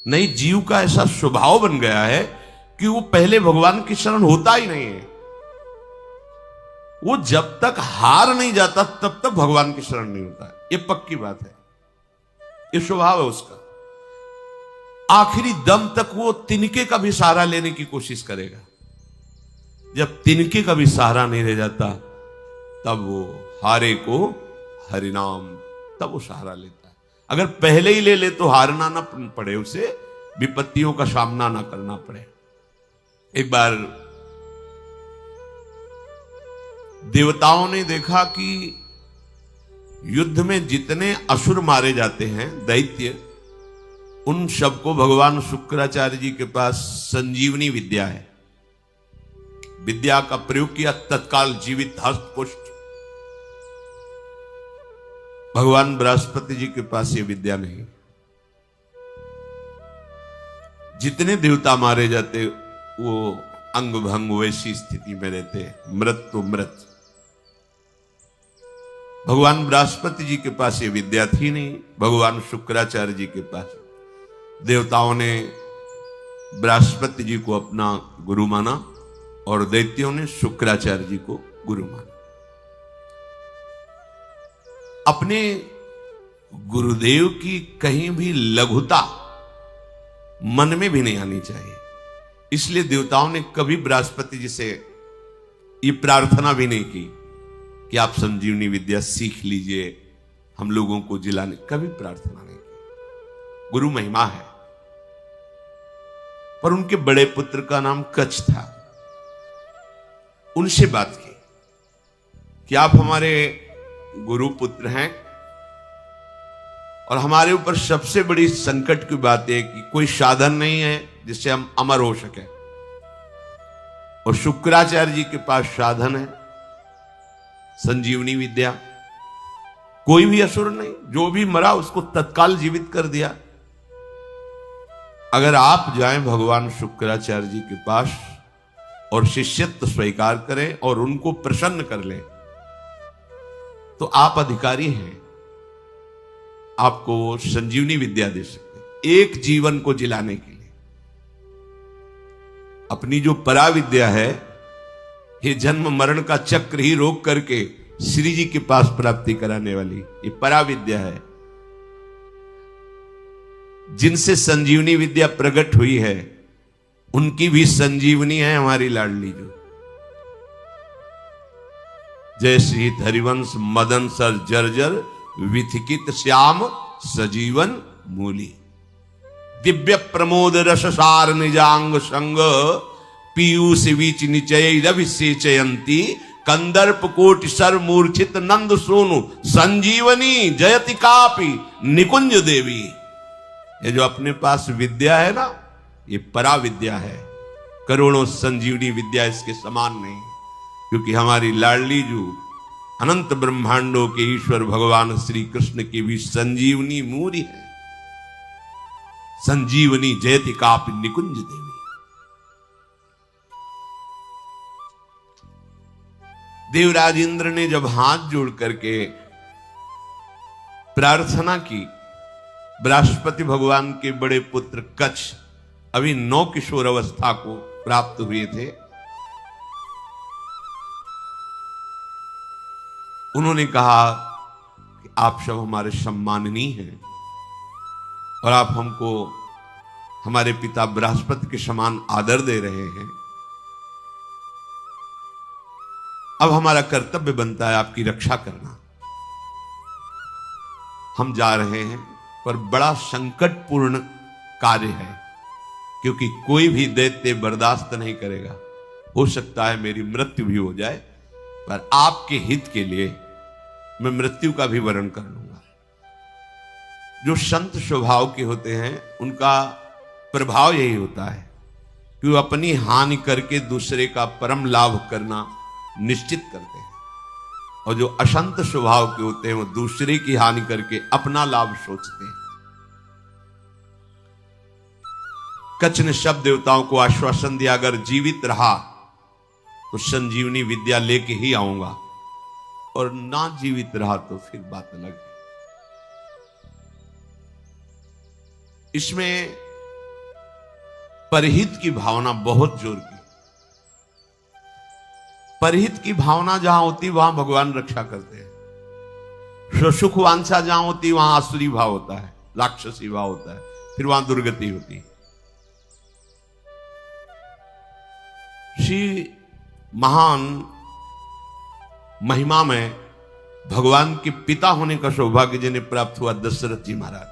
नहीं, जीव का ऐसा स्वभाव बन गया है कि वो पहले भगवान की शरण होता ही नहीं है। वो जब तक हार नहीं जाता तब तक भगवान की शरण नहीं होता है। ये पक्की बात है, ये स्वभाव है उसका। आखिरी दम तक वो तिनके का भी सहारा लेने की कोशिश करेगा। जब तिनके का भी सहारा नहीं रह जाता तब वो हारे को हरिनाम, तब वो सहारा लेता है। अगर पहले ही ले ले तो हारना ना पड़े, उसे विपत्तियों का सामना ना करना पड़े। एक बार देवताओं ने देखा कि युद्ध में जितने असुर मारे जाते हैं, दैत्य, उन सबको भगवान शुक्राचार्य जी के पास संजीवनी विद्या है। विद्या का प्रयोग किया, तत्काल जीवित हस्त पुष्ट। भगवान बृहस्पति जी के पास ये विद्या नहीं। जितने देवता मारे जाते वो अंग भंग वैसी स्थिति में रहते, मृत तो मृत। भगवान बृहस्पति जी के पास ये विद्या थी नहीं, भगवान शुक्राचार्य जी के पास। देवताओं ने बृहस्पति जी को अपना गुरु माना और दैत्यों ने शुक्राचार्य जी को गुरु माना। अपने गुरुदेव की कहीं भी लघुता मन में भी नहीं आनी चाहिए। इसलिए देवताओं ने कभी बृहस्पति जी से ये प्रार्थना भी नहीं की कि आप संजीवनी विद्या सीख लीजिए, हम लोगों को जिलाने, कभी प्रार्थना नहीं की। गुरु महिमा है। पर उनके बड़े पुत्र का नाम कच्छ था। उनसे बात की कि आप हमारे गुरु पुत्र हैं और हमारे ऊपर सबसे बड़ी संकट की बात है कि कोई साधन नहीं है जिससे हम अमर हो सके। और शुक्राचार्य जी के पास साधन है, संजीवनी विद्या। कोई भी असुर नहीं, जो भी मरा उसको तत्काल जीवित कर दिया। अगर आप जाएं भगवान शुक्राचार्य जी के पास और शिष्यत्व स्वीकार करें और उनको प्रसन्न कर लें तो आप अधिकारी हैं, आपको संजीवनी विद्या दे सकते हैं एक जीवन को जिलाने के लिए। अपनी जो पराविद्या है, ये जन्म मरण का चक्र ही रोक करके श्री जी के पास प्राप्ति कराने वाली ये पराविद्या है। जिनसे संजीवनी विद्या प्रकट हुई है उनकी भी संजीवनी है हमारी लाडली जो। जय श्री हरिवंश मदन सर जर्जर विथिकित श्याम सजीवन मूली। दिव्य प्रमोद रस सार निजांग संग पीयूष बीच निचय रविसेचयंती कंदर्प कोटि सर मूर्छित नंद सोनु संजीवनी जयति कापी निकुंज देवी। ये जो अपने पास विद्या है ना, ये परा विद्या है। करोड़ों संजीवनी विद्या इसके समान नहीं, क्योंकि हमारी लाडली जो अनंत ब्रह्मांडों के ईश्वर भगवान श्री कृष्ण की भी संजीवनी मूरी है। संजीवनी जयति कापि निकुंज देवी। देवराज इंद्र ने जब हाथ जोड़ करके प्रार्थना की, बृहस्पति भगवान के बड़े पुत्र कच्छ अभी 9 किशोर अवस्था को प्राप्त हुए थे। उन्होंने कहा कि आप सब हमारे सम्माननीय हैं और आप हमको हमारे पिता बृहस्पति के समान आदर दे रहे हैं। अब हमारा कर्तव्य बनता है आपकी रक्षा करना। हम जा रहे हैं पर बड़ा संकटपूर्ण कार्य है, क्योंकि कोई भी दैत्य बर्दाश्त नहीं करेगा। हो सकता है मेरी मृत्यु भी हो जाए, पर आपके हित के लिए मैं मृत्यु का भी वरण कर लूंगा। जो संत स्वभाव के होते हैं उनका प्रभाव यही होता है कि वो अपनी हानि करके दूसरे का परम लाभ करना निश्चित करते हैं, और जो अशांत स्वभाव के होते हैं वो दूसरे की हानि करके अपना लाभ सोचते हैं। कच्छ ने सब देवताओं को आश्वासन दिया, अगर जीवित रहा तो संजीवनी विद्या लेके ही आऊंगा, और ना जीवित रहा तो फिर बात अलग है। इसमें परहित की भावना बहुत जोर की। परहित की भावना जहां होती वहां भगवान रक्षा करते हैं। सुख वांछा जहां होती वहां आसुरी भाव होता है, राक्षसी भाव होता है, फिर वहां दुर्गति होती है। श्री महान महिमा में भगवान के पिता होने का सौभाग्य जिन्हें प्राप्त हुआ दशरथ जी महाराज,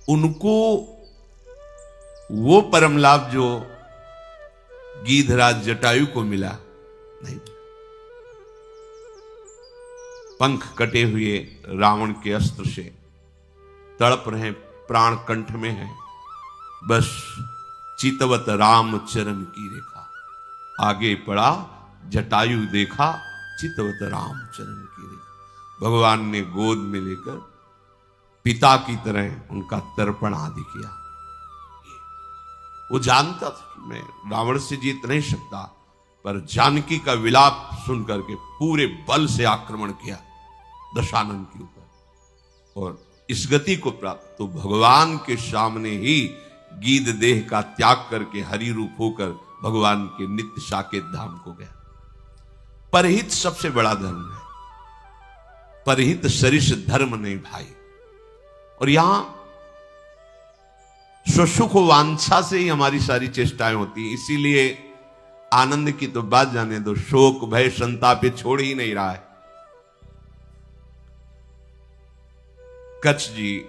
उनको वो परम लाभ जो गीधराज जटायु को मिला नहीं। पंख कटे हुए रावण के अस्त्र से तड़प रहे, प्राण कंठ में है, बस चितवत राम चरण की रेखा। आगे पड़ा जटायु देखा, चितवत राम चरण की रेखा। भगवान ने गोद में लेकर पिता की तरह उनका तर्पण आदि किया। वो जानता था कि मैं रावण से जीत नहीं सकता, पर जानकी का विलाप सुन करके पूरे बल से आक्रमण किया दशानन के ऊपर और इस गति को प्राप्त। तो भगवान के सामने ही गीध देह का त्याग करके हरि रूप होकर भगवान के नित्य साकेत धाम को गया। परहित सबसे बड़ा धर्म है, परहित सरिष धर्म नहीं भाई। और यहां सुख वांछा से ही हमारी सारी चेष्टाएं होती हैं, इसीलिए आनंद की तो बात जाने दो, शोक भय संताप ये छोड़ ही नहीं रहा है। कच्छ जी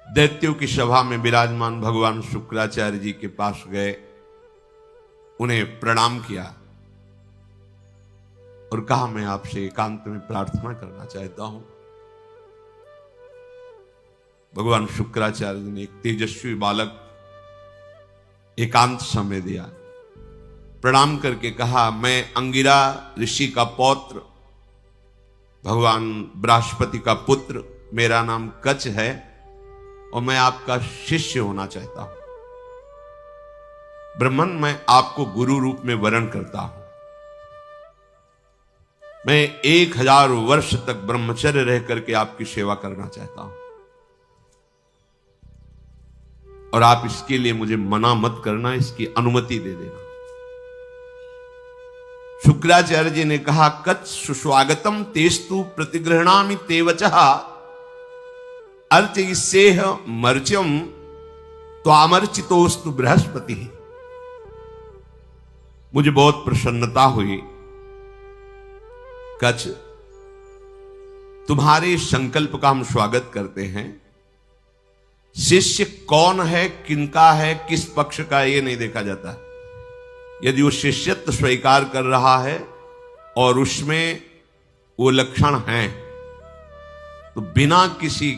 दैत्यों की सभा में विराजमान भगवान शुक्राचार्य जी के पास गए, उन्हें प्रणाम किया और कहा मैं आपसे एकांत में प्रार्थना करना चाहता हूं। भगवान शुक्राचार्य ने एक तेजस्वी बालक एकांत समय दिया, प्रणाम करके कहा मैं अंगिरा ऋषि का पौत्र, भगवान बृहस्पति का पुत्र, मेरा नाम कच्छ है और मैं आपका शिष्य होना चाहता हूं। ब्रह्मन, मैं आपको गुरु रूप में वरण करता हूं। मैं 1000 वर्ष तक ब्रह्मचर्य रह करके आपकी सेवा करना चाहता हूं और आप इसके लिए मुझे मना मत करना, इसकी अनुमति दे देना। शुक्राचार्य जी ने कहा कच्छ सुस्वागतम तेस्तु प्रतिगृहणामि ते वचः अर्चयिष्येह मर्च्यम त्वामर्चितोस्तु बृहस्पति। मुझे बहुत प्रसन्नता हुई कच्छ, तुम्हारे संकल्प का हम स्वागत करते हैं। शिष्य कौन है, किनका है, किस पक्ष का, यह नहीं देखा जाता। यदि वो शिष्यत्व स्वीकार कर रहा है और उसमें वो लक्षण हैं तो बिना किसी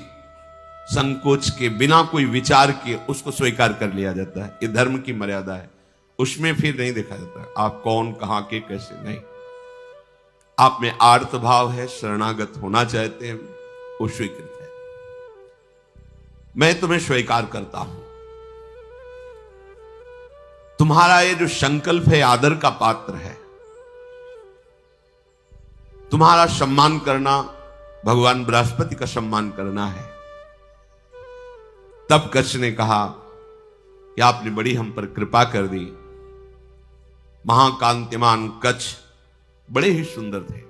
संकोच के, बिना कोई विचार के उसको स्वीकार कर लिया जाता है। ये धर्म की मर्यादा है, उसमें फिर नहीं देखा जाता आप कौन, कहां के, कैसे, नहीं। आप में आर्त भाव है, शरणागत होना चाहते हैं, वो स्वीकृत है। मैं तुम्हें स्वीकार करता हूं। तुम्हारा ये जो संकल्प है आदर का पात्र है। तुम्हारा सम्मान करना भगवान बृहस्पति का सम्मान करना है। तब कच्छ ने कहा कि आपने बड़ी हम पर कृपा कर दी। महाकांतिमान कच्छ बड़े ही सुंदर थे।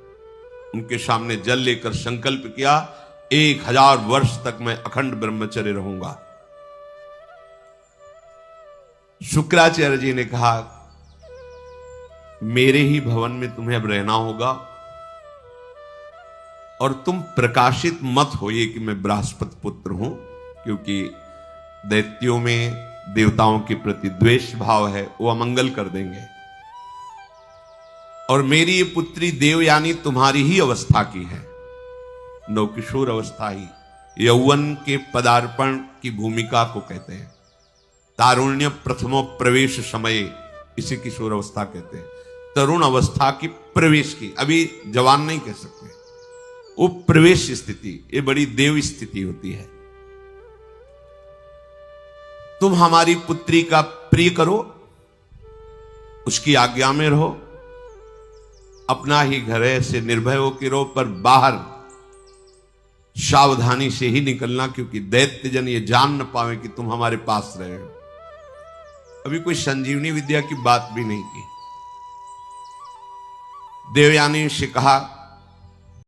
उनके सामने जल लेकर संकल्प किया 1000 वर्ष तक मैं अखंड ब्रह्मचर्य रहूंगा। शुक्राचार्य जी ने कहा मेरे ही भवन में तुम्हें अब रहना होगा और तुम प्रकाशित मत होइए कि मैं बृहस्पति पुत्र हूं, क्योंकि दैत्यों में देवताओं के प्रति द्वेष भाव है, वो अमंगल कर देंगे। और मेरी ये पुत्री देवयानी तुम्हारी ही अवस्था की है, नवकिशोर अवस्था ही, यौवन के पदार्पण की भूमिका को कहते हैं। तारुण्य प्रथमो प्रवेश समय, इसे किशोर अवस्था कहते हैं। तरुण अवस्था की प्रवेश की, अभी जवान नहीं कह सकते, वो प्रवेश स्थिति, ये बड़ी देव स्थिति होती है। तुम हमारी पुत्री का प्रिय करो, उसकी आज्ञा में रहो, अपना ही घर है, से निर्भय हो के रहो, पर बाहर सावधानी से ही निकलना, क्योंकि दैत्यजन ये जान न पावे कि तुम हमारे पास रहे हो। अभी कोई संजीवनी विद्या की बात भी नहीं की। देवयानी से कहा